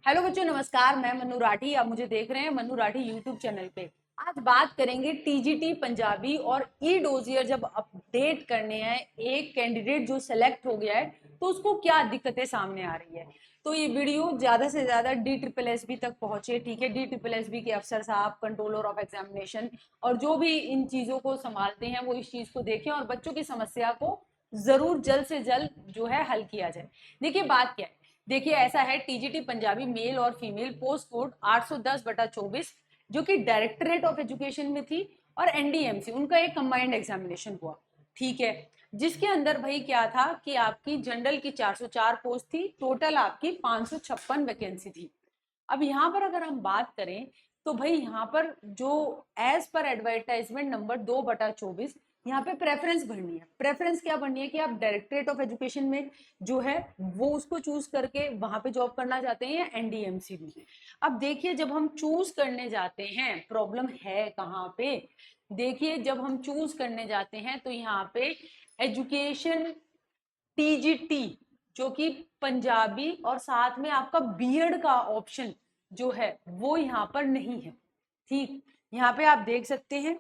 Hello बच्चों, नमस्कार। मैं मनु राठी, आप मुझे देख रहे हैं मनु राठी यूट्यूब चैनल पे। आज बात करेंगे टीजीटी पंजाबी और ई डोजियर जब अपडेट करने हैं, एक कैंडिडेट जो सेलेक्ट हो गया है तो उसको क्या दिक्कतें सामने आ रही है। तो ये वीडियो ज्यादा से ज्यादा DSSB तक पहुंचे, ठीक है। DSSB के अफसर साहब, कंट्रोलर ऑफ एग्जामिनेशन और जो भी इन चीजों को संभालते हैं वो इस चीज को देखें और बच्चों की समस्या को जरूर जल्द से जल्द जो है हल किया जाए। देखिए बात क्या है, देखिए ऐसा है, टीजीटी पंजाबी मेल और फीमेल पोस्ट कोड 810/24 जो कि डायरेक्टरेट ऑफ एजुकेशन में थी और एनडीएमसी उनका एक कंबाइंड एग्जामिनेशन हुआ, ठीक है। जिसके अंदर भाई क्या था कि आपकी जनरल की 404 पोस्ट थी, टोटल आपकी 556 वैकेंसी थी। अब यहाँ पर अगर हम बात करें तो भाई यहाँ पर जो एज पर एडवर्टाइजमेंट नंबर 2/24 यहाँ पे प्रेफरेंस भरनी है। प्रेफरेंस क्या भरनी है कि आप डायरेक्टरेट ऑफ एजुकेशन में जो है वो उसको चूज करके वहां पे जॉब करना चाहते हैं या एनडीएमसी में। अब देखिए जब हम चूज करने जाते हैं प्रॉब्लम है कहाँ पे। देखिए जब हम चूज करने जाते हैं तो यहाँ पे एजुकेशन टीजीटी जो कि पंजाबी और साथ में आपका बीएड का ऑप्शन जो है वो यहाँ पर नहीं है, ठीक। यहाँ पे आप देख सकते हैं,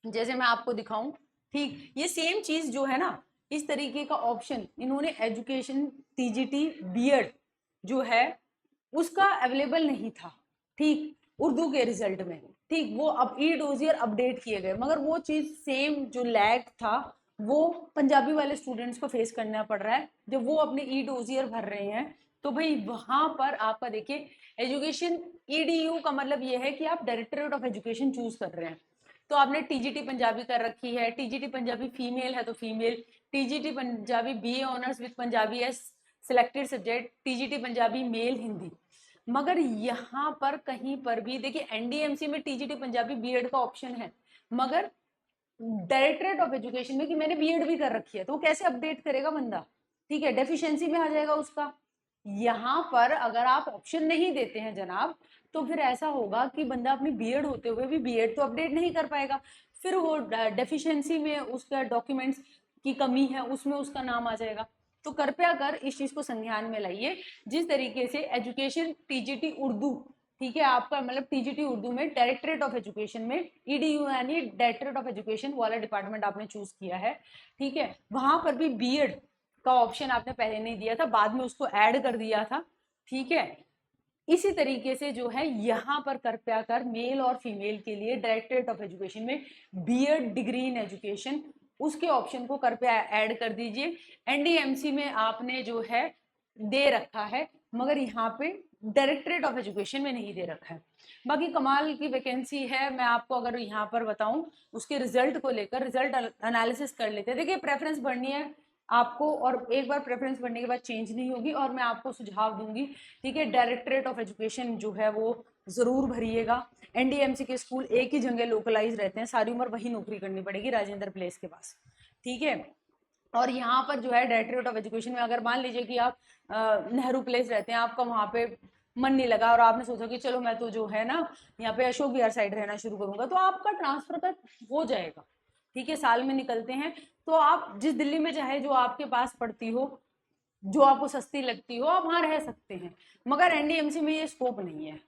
जैसे मैं आपको दिखाऊं, ठीक। ये सेम चीज जो है ना, इस तरीके का ऑप्शन इन्होंने एजुकेशन टीजीटी बीएड जो है उसका अवेलेबल नहीं था, ठीक, उर्दू के रिजल्ट में, ठीक। वो अब ई डोजियर अपडेट किए गए मगर वो चीज सेम जो लैग था वो पंजाबी वाले स्टूडेंट्स को फेस करना पड़ रहा है जब वो अपने ई डोजियर भर रहे हैं। तो भाई वहां पर आपका देखिए एजुकेशन ईडीयू का मतलब ये है कि आप डायरेक्टरेट ऑफ एजुकेशन चूज कर रहे हैं। तो आपने टीजीटी पंजाबी कर रखी है, टीजीटी पंजाबी फीमेल है तो female, TGT Punjabi BA honours with Punjabi as selected subject, TGT Punjabi male Hindi. मगर यहाँ पर कहीं पर भी देखिए एनडीएमसी में टीजीटी पंजाबी बीएड का ऑप्शन है मगर डायरेक्टरेट ऑफ एजुकेशन में कि मैंने बीएड भी कर रखी है तो वो कैसे अपडेट करेगा बंदा, ठीक है, डेफिशिएंसी में आ जाएगा उसका। यहाँ पर अगर आप ऑप्शन नहीं देते हैं जनाब तो फिर ऐसा होगा कि बंदा अपनी बीएड होते हुए भी बीएड तो अपडेट नहीं कर पाएगा, फिर वो डेफिशिएंसी में उसका डॉक्यूमेंट्स की कमी है उसमें उसका नाम आ जाएगा। तो कृपया कर इस चीज को संज्ञान में लाइए। जिस तरीके से एजुकेशन टीजीटी उर्दू, ठीक है, आपका मतलब टीजीटी उर्दू में डायरेक्टरेट ऑफ एजुकेशन में ईडीयू यानी डायरेक्टरेट ऑफ एजुकेशन वाला डिपार्टमेंट आपने चूज किया है, ठीक है, वहां पर भी बीएड का ऑप्शन आपने पहले नहीं दिया था, बाद में उसको ऐड कर दिया था, ठीक है। इसी तरीके से जो है यहाँ पर कृपया कर मेल और फीमेल के लिए डायरेक्टरेट ऑफ एजुकेशन में बीएड डिग्री इन एजुकेशन उसके ऑप्शन को कृपया ऐड कर दीजिए। एनडीएमसी में आपने जो है दे रखा है मगर यहाँ पे डायरेक्टरेट ऑफ एजुकेशन में नहीं दे रखा है। बाकी कमाल की वैकेंसी है। मैं आपको अगर यहाँ पर बताऊं उसके रिजल्ट को लेकर, रिजल्ट एनालिसिस कर लेते हैं। देखिए प्रेफरेंस बढ़नी है आपको और एक बार प्रेफरेंस बढ़ने के बाद चेंज नहीं होगी और मैं आपको सुझाव दूंगी, ठीक है, डायरेक्टरेट ऑफ एजुकेशन जो है वो जरूर भरिएगा। एनडीएमसी के स्कूल एक ही जगह लोकलाइज रहते हैं, सारी उम्र वही नौकरी करनी पड़ेगी राजेंद्र प्लेस के पास, ठीक है। और यहाँ पर जो है डायरेक्टरेट ऑफ एजुकेशन में अगर मान लीजिए कि आप नेहरू प्लेस रहते हैं, आपका वहाँ पे मन नहीं लगा और आपने सोचा कि चलो मैं तो जो है ना यहाँ पे अशोक विहार साइड रहना शुरू करूंगा, तो आपका ट्रांसफर तक हो जाएगा, ठीक है। साल में निकलते हैं तो आप जिस दिल्ली में चाहे जो आपके पास पड़ती हो, जो आपको सस्ती लगती हो, आप वहां रह सकते हैं। मगर एनडीएमसी में ये स्कोप नहीं है,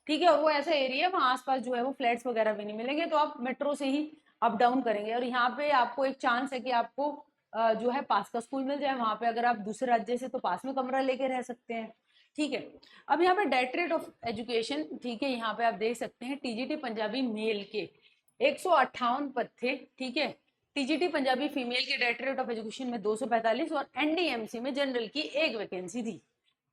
ठीक है। और वो ऐसा एरिया वहाँ आसपास जो है वो फ्लैट्स वगैरह भी नहीं मिलेंगे तो आप मेट्रो से ही अप डाउन करेंगे। और यहाँ पे आपको एक चांस है कि आपको जो है पास का स्कूल मिल जाए वहां पे, अगर आप दूसरे राज्य से तो पास में कमरा लेके रह सकते हैं, ठीक है। अब यहाँ पे डायरेक्टरेट ऑफ एजुकेशन, ठीक है, यहाँ पे आप देख सकते हैं टीजीटी पंजाबी मेल के 158 पद थे, ठीक है। टीजीटी पंजाबी फीमेल के डायरेक्टरेट ऑफ एजुकेशन में 245 और एनडीएमसी में जनरल की एक वैकेंसी थी,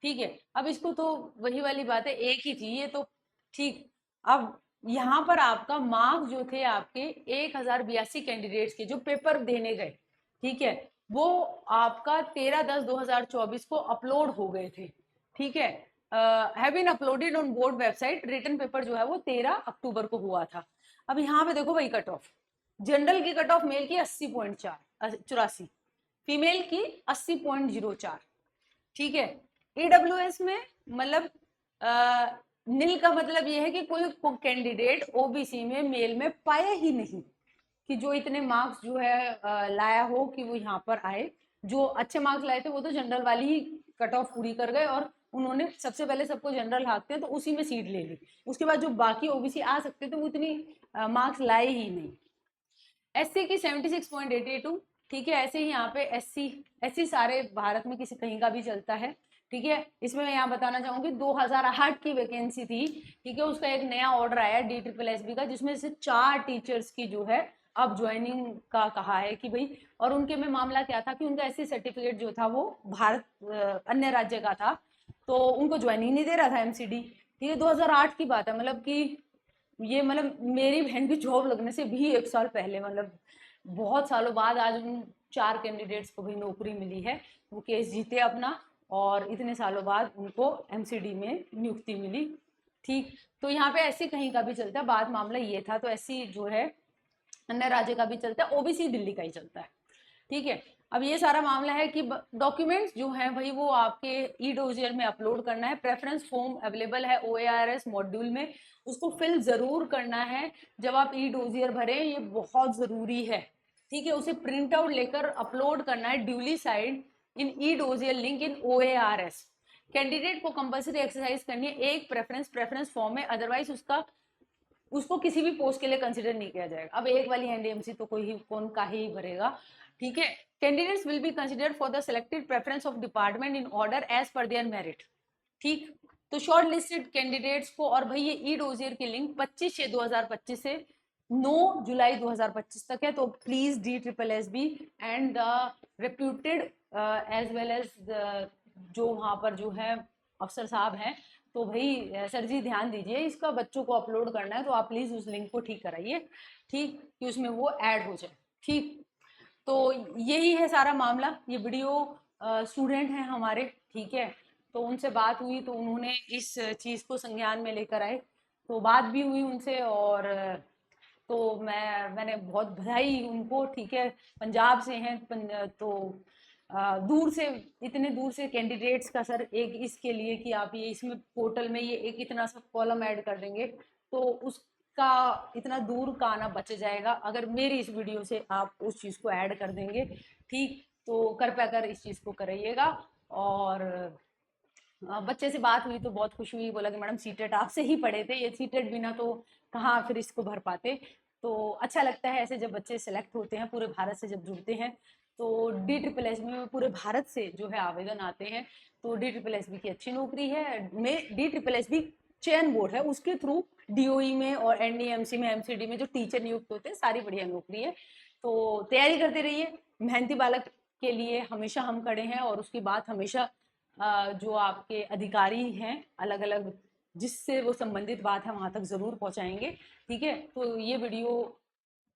ठीक है। अब इसको तो वही वाली बात है, एक ही थी ये तो, ठीक। अब यहाँ पर आपका मार्क्स जो थे आपके 1082 कैंडिडेट्स के जो पेपर देने गए, ठीक है, वो आपका 13/10/2024 को अपलोड हो गए थे, ठीक है। Have been uploaded on board website. Written paper जो है वो 13 अक्टूबर को हुआ था। अब यहाँ पे देखो भाई कट ऑफ, जनरल की कट ऑफ मेल की 80.84, फीमेल की 80.04, ठीक है। ईडब्ल्यूएस में मतलब नील का मतलब ये है कि कोई कैंडिडेट ओबीसी में मेल में पाया ही नहीं कि जो इतने मार्क्स जो है लाया हो कि वो यहाँ पर आए। जो अच्छे मार्क्स लाए थे वो तो जनरल वाली ही कट ऑफ पूरी कर गए और उन्होंने सबसे पहले सबको जनरल हाकते हैं तो उसी में सीट ले ली। उसके बाद जो बाकी ओबीसी आ सकते थे वो इतनी मार्क्स लाए ही नहीं। एससी की 76.82, ठीक है। ऐसे ही यहाँ पे एससी सारे भारत में किसी कहीं का भी चलता है, ठीक है। इसमें मैं यहाँ बताना चाहूंगी 2008 की वैकेंसी थी, ठीक है। उसका एक नया ऑर्डर आया DSSB का, जिसमें से 4 टीचर्स की जो है अब ज्वाइनिंग का कहा है कि भाई, और उनके में मामला क्या था कि उनका एससी सर्टिफिकेट जो था वो भारत अन्य राज्य का था, तो उनको ज्वाइनिंग नहीं दे रहा था एमसीडी, ठीक है। 2008 की बात है, मतलब कि ये मतलब मेरी बहन की जॉब लगने से भी 1 साल पहले, मतलब बहुत सालों बाद आज उन 4 कैंडिडेट्स को भी नौकरी मिली है। वो केस जीते अपना, और इतने सालों बाद उनको एमसीडी में नियुक्ति मिली, ठीक। तो यहाँ पे एससी कहीं का भी चलता है, बात मामला ये था। तो एससी जो है अन्य राज्य का भी चलता है, ओबीसी दिल्ली का ही चलता है, ठीक है। अब ये सारा मामला है कि डॉक्यूमेंट्स जो हैं भाई वो आपके ई डोजियर में अपलोड करना है। प्रेफरेंस फॉर्म अवेलेबल है OARS मॉड्यूल में, उसको फिल जरूर करना है जब आप ई डोजियर भरें, ये बहुत जरूरी है, ठीक है। उसे प्रिंट आउट लेकर अपलोड करना है duly side in E dossier link in OARS। Candidate को कंपल्सरी एक्सरसाइज करनी है एक प्रेफरेंस फॉर्म में, अदरवाइज उसको किसी भी पोस्ट के लिए कंसिडर नहीं किया जाएगा। अब एक वाली एनडीएमसी तो कौन का ही भरेगा, ठीक है। Candidates will be considered for the selected preference of department in order as per their merit, ठीक। तो शॉर्ट लिस्टेड कैंडिडेट्स को, और भाई ये ई डोजियर की लिंक 25/6/2025 से 9 जुलाई 2025 तक है। तो please DSSB and the reputed as well as जो वहाँ पर जो है अफसर साहब हैं, तो भाई सर जी ध्यान दीजिए, इसका बच्चों को अपलोड करना है, तो आप प्लीज उस लिंक को ठीक कराइए, ठीक, कि उसमें वो ऐड हो जाए, ठीक। तो यही है सारा मामला। ये वीडियो स्टूडेंट हैं हमारे, ठीक है। तो उनसे बात हुई तो उन्होंने इस चीज़ को संज्ञान में लेकर आए, तो बात भी हुई उनसे, और तो मैंने बहुत बधाई उनको, ठीक है। पंजाब से हैं, तो दूर से, इतने दूर से कैंडिडेट्स का सर एक इसके लिए कि आप ये इसमें पोर्टल में ये एक इतना सा कॉलम ऐड कर देंगे, तो उसका इतना दूर का आना बच जाएगा अगर मेरी इस वीडियो से आप उस चीज़ को ऐड कर देंगे, ठीक। तो कृपया कर इस चीज़ को कराइएगा। और बच्चे से बात हुई तो बहुत खुशी हुई, बोला कि मैडम सीटेट आपसे ही पढ़े थे, ये सीटेट बिना तो कहाँ फिर इसको भर पाते। तो अच्छा लगता है ऐसे जब बच्चे सेलेक्ट होते हैं, पूरे भारत से जब जुड़ते हैं, तो DSSB में पूरे भारत से जो है आवेदन आते हैं। तो DSSB की अच्छी नौकरी है, DSSB चयन बोर्ड है, उसके थ्रू DOE में और NDMC में MCD में जो टीचर नियुक्त होते हैं, सारी बढ़िया नौकरी है। तो तैयारी करते रहिए, मेहनती बालक के लिए हमेशा हम खड़े हैं, और उसकी बात हमेशा जो आपके अधिकारी हैं अलग अलग जिससे वो संबंधित बात है वहां तक जरूर पहुंचाएंगे, ठीक है। तो ये वीडियो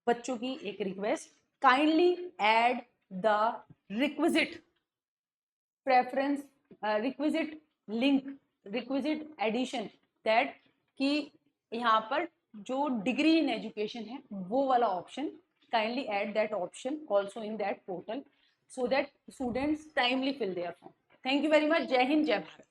बच्चों की एक request, kindly add the requisite preference, requisite link, requisite addition, that कि यहाँ पर जो डिग्री इन एजुकेशन है वो वाला option, kindly add that option also in that portal, so that students timely fill their form. Thank you very much. जय हिंद, जय भारत।